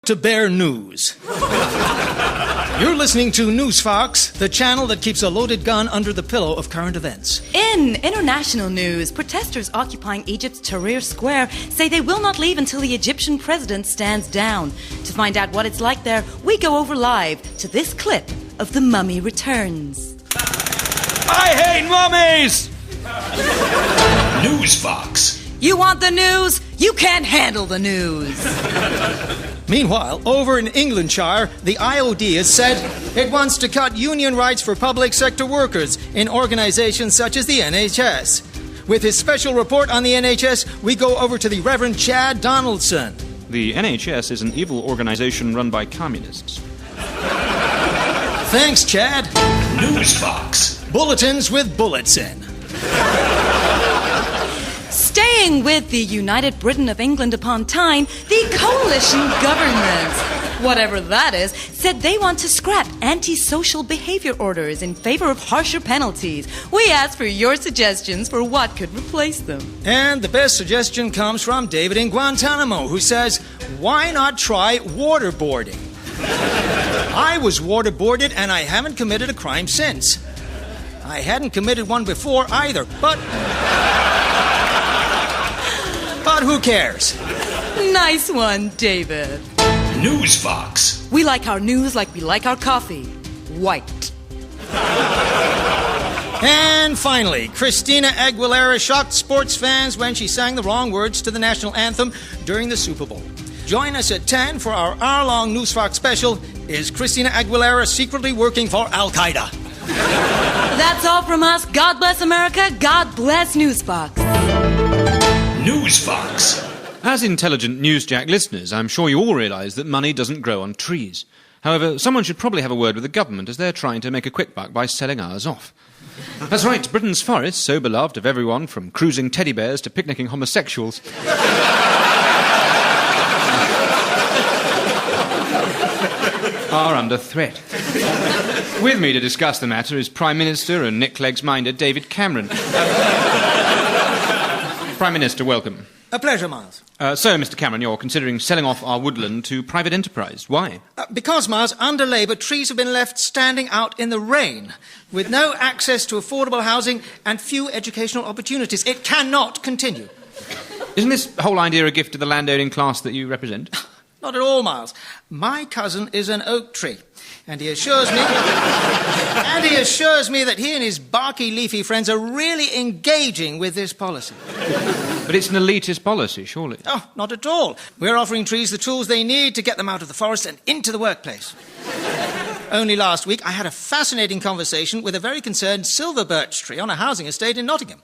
to bear news. You're listening to Newsfox, the channel that keeps a loaded gun under the pillow of current events. In international news, protesters occupying Egypt's Tahrir Square say they will not leave until the Egyptian president stands down. To find out what it's like there, we go over live to this clip of The Mummy Returns. I hate mummies! Newsfox. You want the news? You can't handle the news. Meanwhile, over in Englandshire, the IOD has said it wants to cut union rights for public sector workers in organisations such as the NHS. With his special report on the NHS, we go over to the Reverend Chad Donaldson. The NHS is an evil organisation run by communists. Thanks, Chad. Newsfox. Bulletins with bullets in. Staying with the United Britain of England upon time, the coalition government, whatever that is, said they want to scrap antisocial behaviour orders in favour of harsher penalties. We asked for your suggestions for what could replace them. And the best suggestion comes from David in Guantanamo, who says, why not try waterboarding? I was waterboarded and I haven't committed a crime since. I hadn't committed one before either, but who cares? Nice one, David. Newsfox. We like our news like we like our coffee. White. And finally, Christina Aguilera shocked sports fans when she sang the wrong words to the national anthem during the Super Bowl. Join us at 10 for our hour-long Newsfox special, Is Christina Aguilera Secretly Working for Al-Qaeda? That's all from us. God bless America. God bless Newsfox. Newsfox. As intelligent Newsjack listeners, I'm sure you all realise that money doesn't grow on trees. However, someone should probably have a word with the government as they're trying to make a quick buck by selling ours off. That's right, Britain's forests, so beloved of everyone from cruising teddy bears to picnicking homosexuals, are under threat. With me to discuss the matter is Prime Minister and Nick Cleggs-minded David Cameron. Prime Minister, welcome. A pleasure, Miles. So, Mr. Cameron, you're considering selling off our woodland to private enterprise. Why? Because, Miles, under Labour, trees have been left standing out in the rain, with no access to affordable housing and few educational opportunities. It cannot continue. Isn't this whole idea a gift to the landowning class that you represent? Not at all, Miles. My cousin is an oak tree, and he assures me that he and his barky, leafy friends are really engaging with this policy. But it's an elitist policy, surely. Oh, not at all. We're offering trees the tools they need to get them out of the forest and into the workplace. Only last week, I had a fascinating conversation with a very concerned silver birch tree on a housing estate in Nottingham.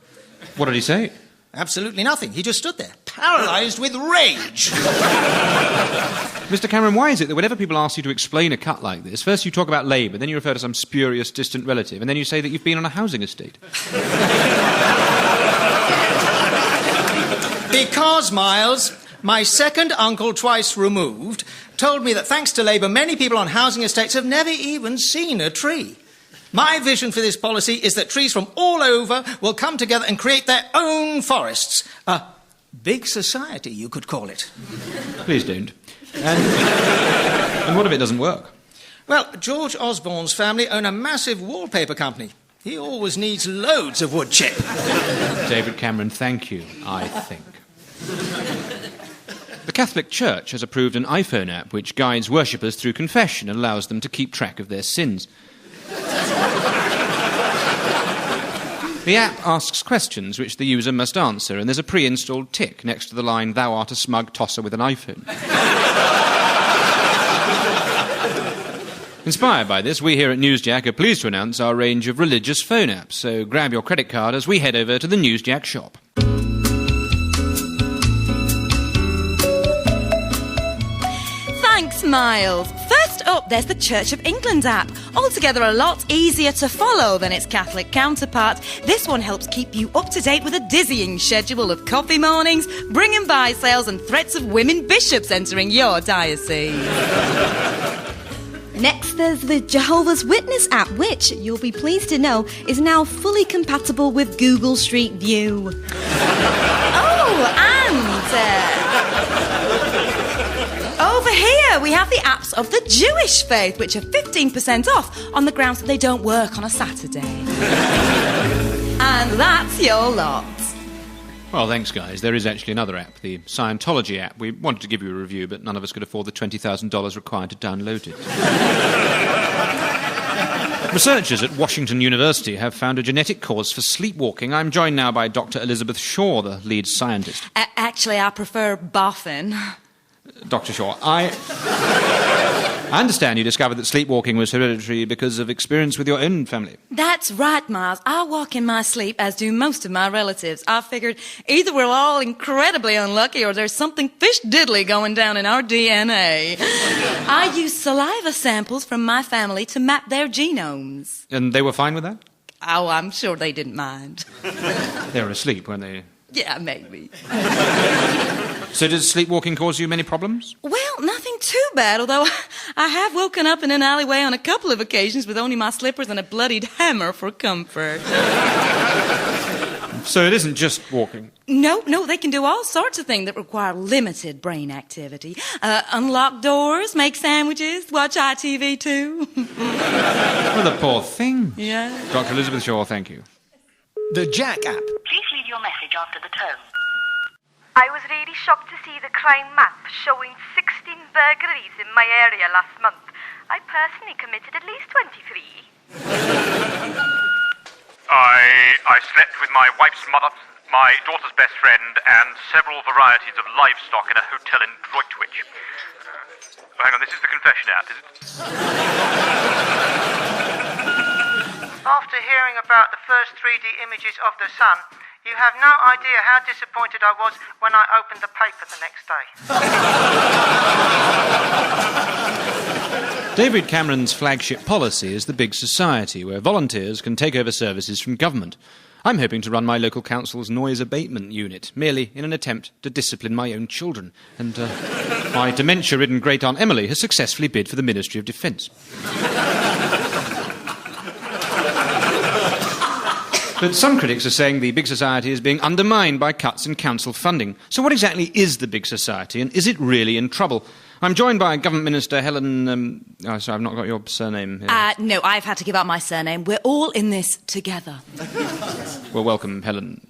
What did he say? Absolutely nothing. He just stood there, paralysed with rage. Mr. Cameron, why is it that whenever people ask you to explain a cut like this, first you talk about Labour, then you refer to some spurious distant relative, and then you say that you've been on a housing estate? Because, Miles, my second uncle, twice removed, told me that thanks to Labour, many people on housing estates have never even seen a tree. My vision for this policy is that trees from all over will come together and create their own forests. A big society, you could call it. Please don't. And what if it doesn't work? Well, George Osborne's family own a massive wallpaper company. He always needs loads of wood chip. David Cameron, thank you, I think. The Catholic Church has approved an iPhone app which guides worshippers through confession and allows them to keep track of their sins. The app asks questions which the user must answer, and there's a pre-installed tick next to the line, "Thou art a smug tosser with an iPhone." Inspired by this, we here at Newsjack are pleased to announce our range of religious phone apps, so grab your credit card as we head over to the Newsjack shop. Thanks, Miles. First up, there's the Church of England app. Altogether a lot easier to follow than its Catholic counterpart. This one helps keep you up to date with a dizzying schedule of coffee mornings, bring and buy sales and threats of women bishops entering your diocese. Next, there's the Jehovah's Witness app, which, you'll be pleased to know, is now fully compatible with Google Street View. Oh, and over here, here we have the apps of the Jewish faith, which are 15% off on the grounds that they don't work on a Saturday. And that's your lot. Well, thanks, guys. There is actually another app, the Scientology app. We wanted to give you a review, but none of us could afford the $20,000 required to download it. Researchers at Washington University have found a genetic cause for sleepwalking. I'm joined now by Dr. Elizabeth Shaw, the lead scientist. Actually, I prefer boffin. Dr. Shaw, I understand you discovered that sleepwalking was hereditary because of experience with your own family. That's right, Miles. I walk in my sleep, as do most of my relatives. I figured either we're all incredibly unlucky or there's something fish diddly going down in our DNA. I used saliva samples from my family to map their genomes. And they were fine with that? Oh, I'm sure they didn't mind. They were asleep, weren't they? Yeah, maybe. So does sleepwalking cause you many problems? Well, nothing too bad, although I have woken up in an alleyway on a couple of occasions with only my slippers and a bloodied hammer for comfort. So it isn't just walking? No, they can do all sorts of things that require limited brain activity. Unlock doors, make sandwiches, watch ITV too. Well, the poor thing. Yeah. Dr. Elizabeth Shaw, thank you. The Jack app. Please leave your message after the tone. I was really shocked to see the crime map showing 16 burglaries in my area last month. I personally committed at least 23. I slept with my wife's mother, my daughter's best friend, and several varieties of livestock in a hotel in Droitwich. Hang on, this is the confession app, is it? After hearing about the first 3D images of the sun, you have no idea how disappointed I was when I opened the paper the next day. David Cameron's flagship policy is the Big Society, where volunteers can take over services from government. I'm hoping to run my local council's noise abatement unit, merely in an attempt to discipline my own children. And my dementia-ridden great-aunt Emily has successfully bid for the Ministry of Defence. But some critics are saying the Big Society is being undermined by cuts in council funding. So what exactly is the Big Society, and is it really in trouble? I'm joined by Government Minister Helen... sorry, I've not got your surname here. No, I've had to give up my surname. We're all in this together. Well, welcome, Helen.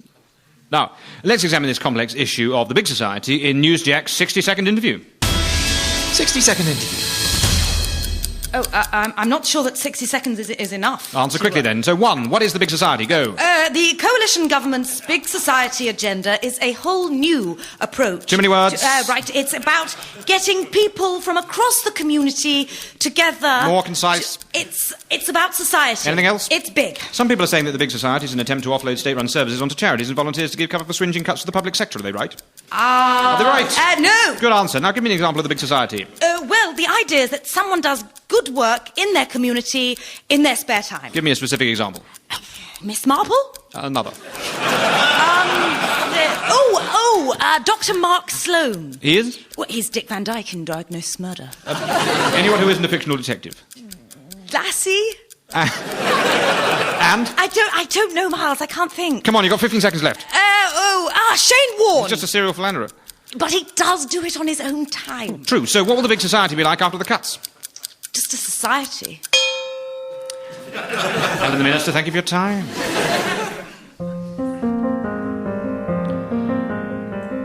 Now, let's examine this complex issue of the Big Society in Newsjack's 60-second interview. 60-second interview. Oh, I'm not sure that 60 seconds is enough. Answer quickly then. So, 1, what is the Big Society? Go. The coalition government's Big Society agenda is a whole new approach. Too many words. Right, it's about getting people from across the community together. More concise. It's about society. Anything else? It's big. Some people are saying that the Big Society is an attempt to offload state-run services onto charities and volunteers to give cover for swinging cuts to the public sector. Are they right? Are they right? No. Good answer. Now give me an example of the Big Society. Well, the idea is that someone does good work in their community in their spare time. Give me a specific example. Miss Marple? Another. Dr. Mark Sloan. He is? Well, he's Dick Van Dyke in Diagnosed Murder. Anyone who isn't a fictional detective? Lassie? And? I don't know, Miles. I can't think. Come on, you've got 15 seconds left. Shane Warne. He's just a serial philanderer. But he does do it on his own time. True. So what will the Big Society be like after the cuts? Just a society. Helen the Minister, thank you for your time.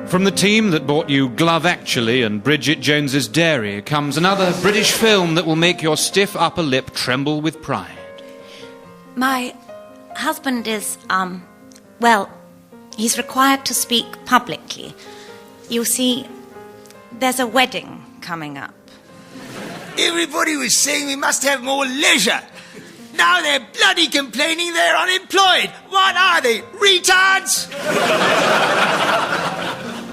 From the team that brought you Glove Actually and Bridget Jones's Dairy comes another British film that will make your stiff upper lip tremble with pride. My husband is, he's required to speak publicly. You see, there's a wedding coming up. Everybody was saying we must have more leisure. Now they're bloody complaining they're unemployed. What are they, retards?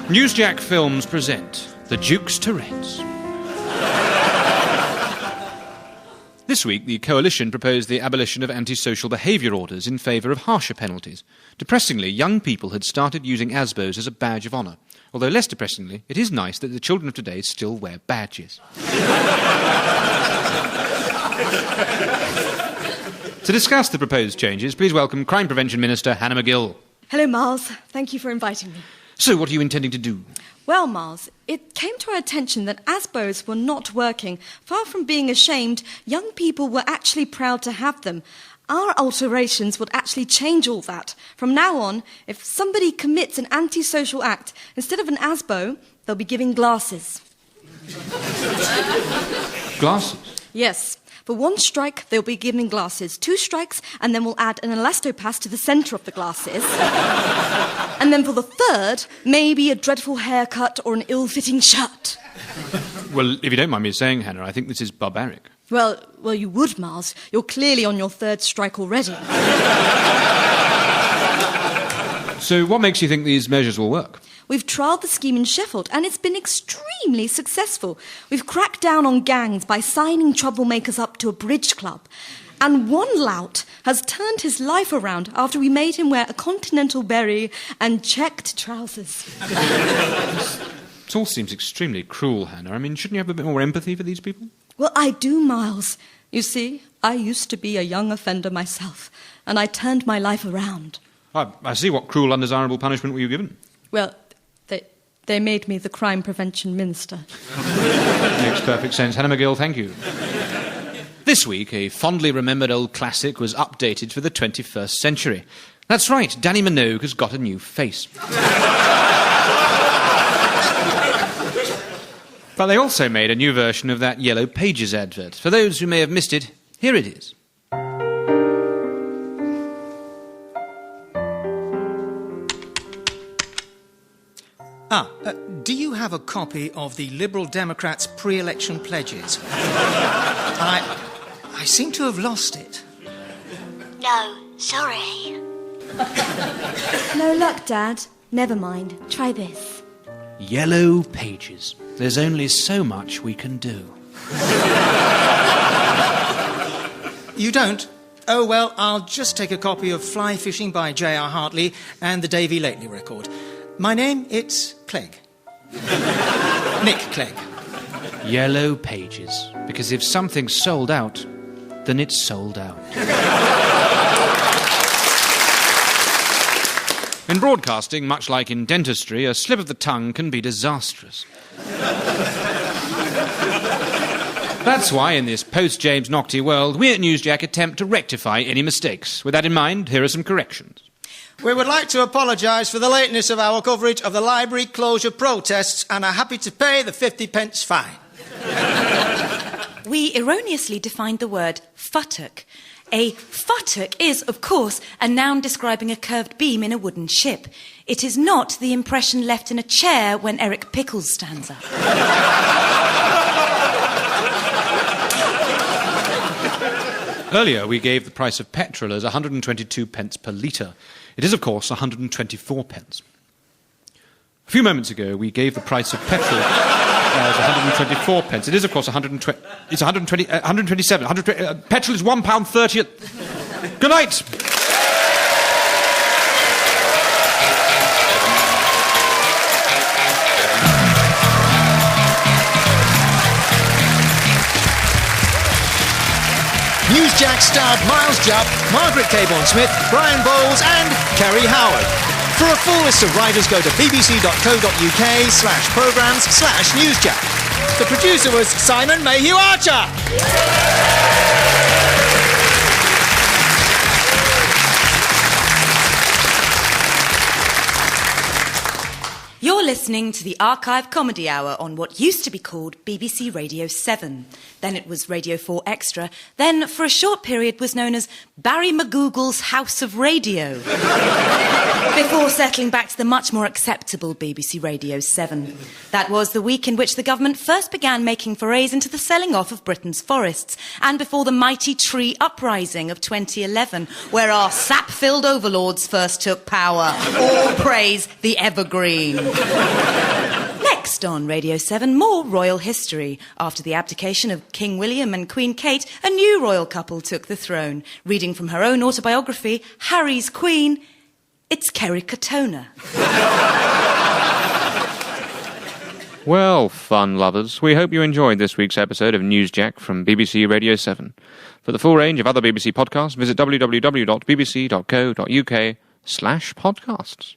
Newsjack Films present The Duke's Tourette's. This week, the Coalition proposed the abolition of antisocial behaviour orders in favour of harsher penalties. Depressingly, young people had started using ASBOs as a badge of honour. Although less depressingly, it is nice that the children of today still wear badges. To discuss the proposed changes, please welcome Crime Prevention Minister Hannah McGill. Hello, Miles. Thank you for inviting me. So what are you intending to do? Well, Miles, it came to our attention that ASBOs were not working. Far from being ashamed, young people were actually proud to have them. Our alterations would actually change all that. From now on, if somebody commits an antisocial act, instead of an ASBO, they'll be giving glasses. Glasses? Yes. For 1 strike, they'll be giving glasses. 2 strikes, and then we'll add an elastopass to the centre of the glasses. And then for the 3rd, maybe a dreadful haircut or an ill-fitting shirt. Well, if you don't mind me saying, Hannah, I think this is barbaric. Well, you would, Miles. You're clearly on your 3rd strike already. So what makes you think these measures will work? We've trialled the scheme in Sheffield, and it's been extremely successful. We've cracked down on gangs by signing troublemakers up to a bridge club. And one lout has turned his life around after we made him wear a continental berry and checked trousers. It all seems extremely cruel, Hannah. I mean, shouldn't you have a bit more empathy for these people? Well, I do, Miles. You see, I used to be a young offender myself, and I turned my life around. I see. What cruel, undesirable punishment were you given? Well, they made me the crime prevention minister. Makes perfect sense. Hannah McGill, thank you. This week, a fondly remembered old classic was updated for the 21st century. That's right, Danny Minogue has got a new face. But they also made a new version of that Yellow Pages advert. For those who may have missed it, here it is. Do you have a copy of the Liberal Democrats' pre-election pledges? I seem to have lost it. No, sorry. No luck, Dad. Never mind. Try this. Yellow Pages. There's only so much we can do. You don't? Oh, well, I'll just take a copy of Fly Fishing by J.R. Hartley and the Davy Lately record. My name, it's Clegg. Nick Clegg. Yellow Pages. Because if something's sold out, then it's sold out. In broadcasting, much like in dentistry, a slip of the tongue can be disastrous. That's why, in this post-James Naughty world, we at Newsjack attempt to rectify any mistakes. With that in mind, here are some corrections. We would like to apologise for the lateness of our coverage of the library closure protests and are happy to pay the 50p fine. We erroneously defined the word futtock. A futtock is, of course, a noun describing a curved beam in a wooden ship. It is not the impression left in a chair when Eric Pickles stands up. Earlier, we gave the price of petrol as 122p per litre. It is, of course, 124p. A few moments ago, we gave the price of petrol as 124p. It is, of course, 120. It's 120. 127. Petrol is £1.30. Good night. Newsjack starred Miles Jupp, Margaret Caborn-Smith, Brian Bowles and Kerry Howard. For a full list of writers, go to bbc.co.uk/programmes/Newsjack. The producer was Simon Mayhew Archer. You're listening to the Archive Comedy Hour on what used to be called BBC Radio 7. Then it was Radio 4 Extra. Then, for a short period, was known as Barry McGoogle's House of Radio. Before settling back to the much more acceptable BBC Radio 7. That was the week in which the government first began making forays into the selling off of Britain's forests, and before the mighty tree uprising of 2011, where our sap-filled overlords first took power. All praise the evergreen. Next on Radio 7, more royal history. After the abdication of King William and Queen Kate, a new royal couple took the throne. Reading from her own autobiography, Harry's Queen, it's Kerry Katona. Well, fun lovers, we hope you enjoyed this week's episode of Newsjack from BBC Radio 7. For the full range of other BBC podcasts, visit www.bbc.co.uk/podcasts.